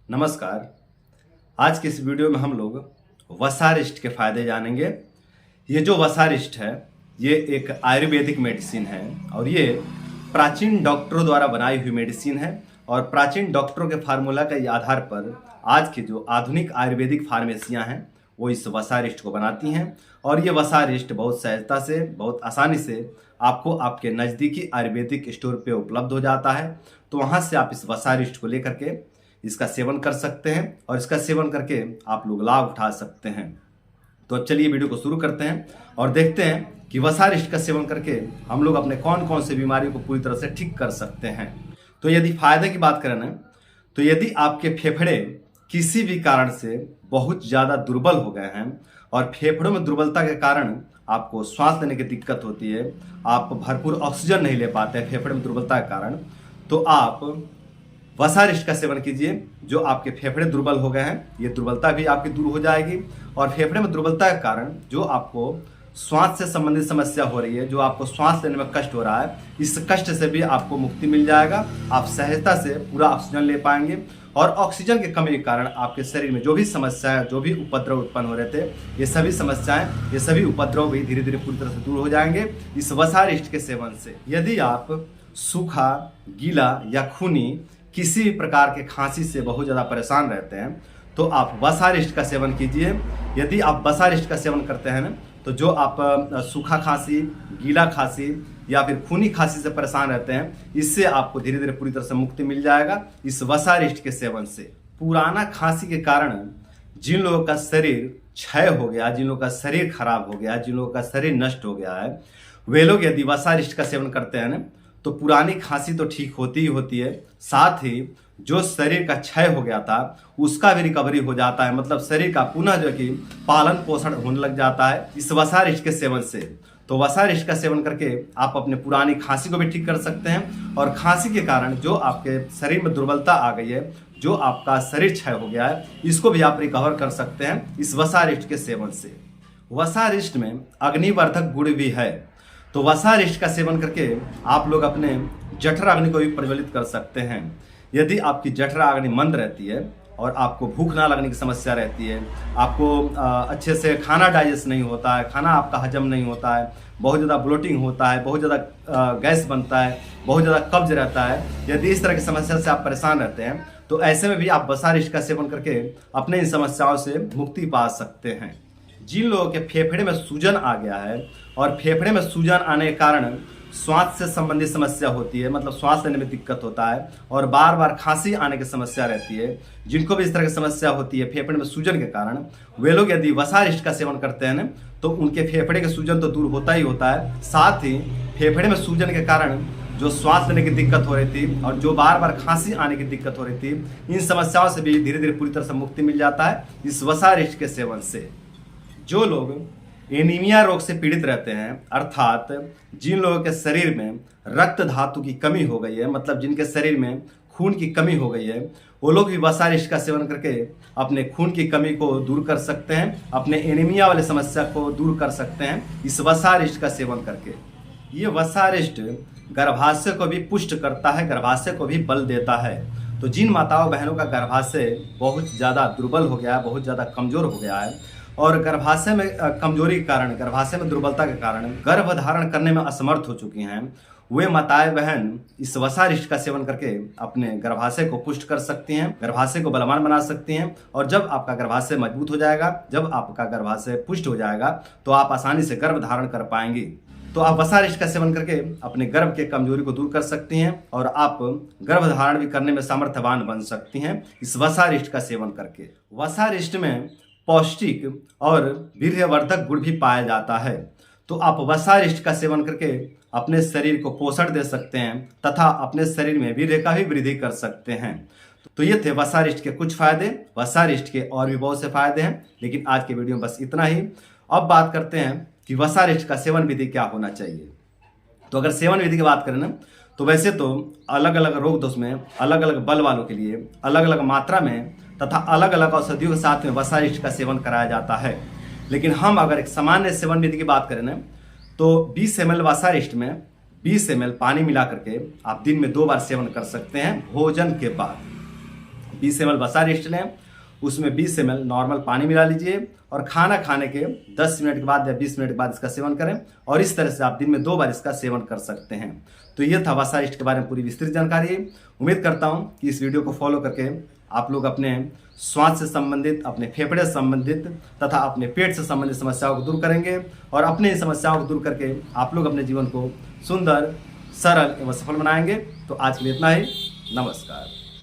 नमस्कार। आज के इस वीडियो में हम लोग वसारिष्ट के फायदे जानेंगे। ये जो वसारिष्ट है ये एक आयुर्वेदिक मेडिसिन है और ये प्राचीन डॉक्टरों द्वारा बनाई हुई मेडिसिन है और प्राचीन डॉक्टरों के फार्मूला के आधार पर आज के जो आधुनिक आयुर्वेदिक फार्मेसियां हैं वो इस वसारिष्ट को बनाती हैं और ये वसारिष्ट बहुत सहजता से, बहुत आसानी से आपको आपके नज़दीकी आयुर्वेदिक स्टोर पे उपलब्ध हो जाता है। तो वहाँ से आप इस वसारिष्ट को लेकर के इसका सेवन कर सकते हैं और इसका सेवन करके आप लोग लाभ उठा सकते हैं। तो अब चलिए वीडियो को शुरू करते हैं और देखते हैं कि वसारिष्ट का सेवन करके हम लोग अपने कौन कौन से बीमारियों को पूरी तरह से ठीक कर सकते हैं। तो यदि फायदे की बात करें ना, तो यदि आपके फेफड़े किसी भी कारण से बहुत ज़्यादा दुर्बल हो गए हैं और फेफड़ों में दुर्बलता के कारण आपको सांस लेने की दिक्कत होती है, आप भरपूर ऑक्सीजन नहीं ले पाते हैं फेफड़े में दुर्बलता के कारण, तो आप वसारिष्ट का सेवन कीजिए। जो आपके फेफड़े दुर्बल हो गए हैं ये दुर्बलता भी आपकी दूर हो जाएगी और फेफड़े में दुर्बलता के कारण जो आपको श्वास से संबंधित समस्या हो रही है, जो आपको श्वास लेने में कष्ट हो रहा है, इस कष्ट से भी आपको मुक्ति मिल जाएगा। आप सहजता से पूरा ऑक्सीजन ले पाएंगे और ऑक्सीजन की कमी के कारण आपके शरीर में जो भी समस्याएं, जो भी उपद्रव उत्पन्न हो रहे थे, ये सभी समस्याएं, ये सभी उपद्रव भी धीरे धीरे पूरी तरह से दूर हो जाएंगे इस वसारिष्ट के सेवन से। यदि आप सूखा, गीला या खूनी किसी भी प्रकार के खांसी से बहुत ज़्यादा परेशान रहते हैं तो आप वसारिष्ट का सेवन कीजिए। यदि आप वसारिष्ट का सेवन करते हैं ना, तो जो आप सूखा खांसी, गीला खांसी या फिर खूनी खांसी से परेशान रहते हैं, इससे आपको धीरे धीरे पूरी तरह से मुक्ति मिल जाएगा इस वसारिष्ट के सेवन से। पुराना खांसी के कारण जिन लोगों का शरीर क्षय हो गया, जिन लोगों का शरीर खराब हो गया, जिन लोगों का शरीर नष्ट हो गया है, वे लोग यदि वसारिष्ट का सेवन करते हैं ना, तो पुरानी खांसी तो ठीक होती ही होती है, साथ ही जो शरीर का क्षय हो गया था उसका भी रिकवरी हो जाता है। मतलब शरीर का पुनः जो कि पालन पोषण होने लग जाता है इस वसारिष्ट के सेवन से। तो वसारिष्ट का सेवन करके आप अपने पुरानी खांसी को भी ठीक कर सकते हैं और खांसी के कारण जो आपके शरीर में दुर्बलता आ गई है, जो आपका शरीर क्षय हो गया है, इसको भी आप रिकवर कर सकते हैं इस वसारिष्ट के सेवन से। वसारिष्ट में अग्निवर्धक गुण भी है, तो वसारिष्ट का सेवन करके आप लोग अपने जठर अग्नि को भी प्रज्वलित कर सकते हैं। यदि आपकी जठर अग्नि मंद रहती है और आपको भूख ना लगने की समस्या रहती है, आपको अच्छे से खाना डाइजेस्ट नहीं होता है, खाना आपका हजम नहीं होता है, बहुत ज़्यादा ब्लोटिंग होता है, बहुत ज़्यादा गैस बनता है, बहुत ज़्यादा कब्ज रहता है, यदि इस तरह की समस्या से आप परेशान रहते हैं तो ऐसे में भी आप वसारिष्ट का सेवन करके अपने इन समस्याओं से मुक्ति पा सकते हैं। जिन लोगों के फेफड़े में सूजन आ गया है और फेफड़े में सूजन आने के कारण श्वास से संबंधित समस्या होती है, मतलब श्वास लेने में दिक्कत होता है और बार बार खांसी आने की समस्या रहती है, जिनको भी इस तरह की समस्या होती है फेफड़े में सूजन के कारण, वे लोग यदि वसारिष्ट का सेवन करते हैं ना, तो उनके फेफड़े के सूजन तो दूर होता ही होता है, साथ ही फेफड़े में सूजन के कारण जो श्वास लेने की दिक्कत हो रही थी और जो बार बार खांसी आने की दिक्कत हो रही थी, इन समस्याओं से भी धीरे धीरे पूरी तरह से मुक्ति मिल जाता है इस वसारिष्ट के सेवन से। जो लोग एनीमिया रोग से पीड़ित रहते हैं, अर्थात जिन लोगों के शरीर में रक्त धातु की कमी हो गई है, मतलब जिनके शरीर में खून की कमी हो गई है, वो लोग भी वसारिष्ट का सेवन करके अपने खून की कमी को दूर कर सकते हैं, अपने एनीमिया वाले समस्या को दूर कर सकते हैं इस वसारिष्ट का सेवन करके। ये वसारिष्ट गर्भाशय को भी पुष्ट करता है, गर्भाशय को भी बल देता है। तो जिन माताओं बहनों का गर्भाशय बहुत ज़्यादा दुर्बल हो गया है, बहुत ज़्यादा कमज़ोर हो गया है और गर्भाशय में कमजोरी के कारण, गर्भाशय में दुर्बलता के कारण गर्भ धारण करने में असमर्थ हो चुकी हैं, वे माताएं बहन इस वसारिष्ट का सेवन करके अपने गर्भाशय को पुष्ट कर सकती हैं, गर्भाशय को बलवान बना सकती हैं। और जब आपका गर्भाशय मजबूत हो जाएगा, जब आपका गर्भाशय पुष्ट हो जाएगा, तो आप आसानी से गर्भ धारण कर पाएंगी। तो आप वसारिष्ट का सेवन करके अपने गर्भ के कमजोरी को दूर कर सकती हैं और आप गर्भ धारण भी करने में सामर्थ्यवान बन सकती हैं इस वसारिष्ट का सेवन करके। वसारिष्ट में पौष्टिक और वीर्यवर्धक गुण भी पाया जाता है, तो आप वसारिष्ट का सेवन करके अपने शरीर को पोषण दे सकते हैं तथा अपने शरीर में वीर्य का भी वृद्धि कर सकते हैं। तो ये थे वसारिष्ट के कुछ फायदे। वसारिष्ट के और भी बहुत से फायदे हैं, लेकिन आज के वीडियो में बस इतना ही। अब बात करते हैं कि वसारिष्ट का सेवन विधि क्या होना चाहिए। तो अगर सेवन विधि की बात करें ना, तो वैसे तो अलग अलग रोग दोष में अलग अलग बल वालों के लिए अलग अलग मात्रा में तथा अलग अलग औषधियों के साथ में वसारिष्ट का सेवन कराया जाता है। लेकिन हम अगर एक सामान्य सेवन विधि की बात करें ना, तो 20 ml वसारिष्ट में 20 ml पानी मिला करके आप दिन में 2 बार सेवन कर सकते हैं भोजन के बाद। 20 ml वसारिष्ट लें, उसमें 20 ml नॉर्मल पानी मिला लीजिए और खाना खाने के 10 मिनट के बाद या 20 मिनट के बाद इसका सेवन करें। और इस तरह से आप दिन में 2 बार इसका सेवन कर सकते हैं। तो ये था वसारिष्ट के बारे में पूरी विस्तृत जानकारी। उम्मीद करता हूँ कि इस वीडियो को फॉलो करके आप लोग अपने श्वास से संबंधित, अपने फेफड़े से संबंधित तथा अपने पेट से संबंधित समस्याओं को दूर करेंगे और अपने समस्याओं को दूर करके आप लोग अपने जीवन को सुंदर, सरल एवं सफल बनाएंगे। तो आज के लिए इतना ही। नमस्कार।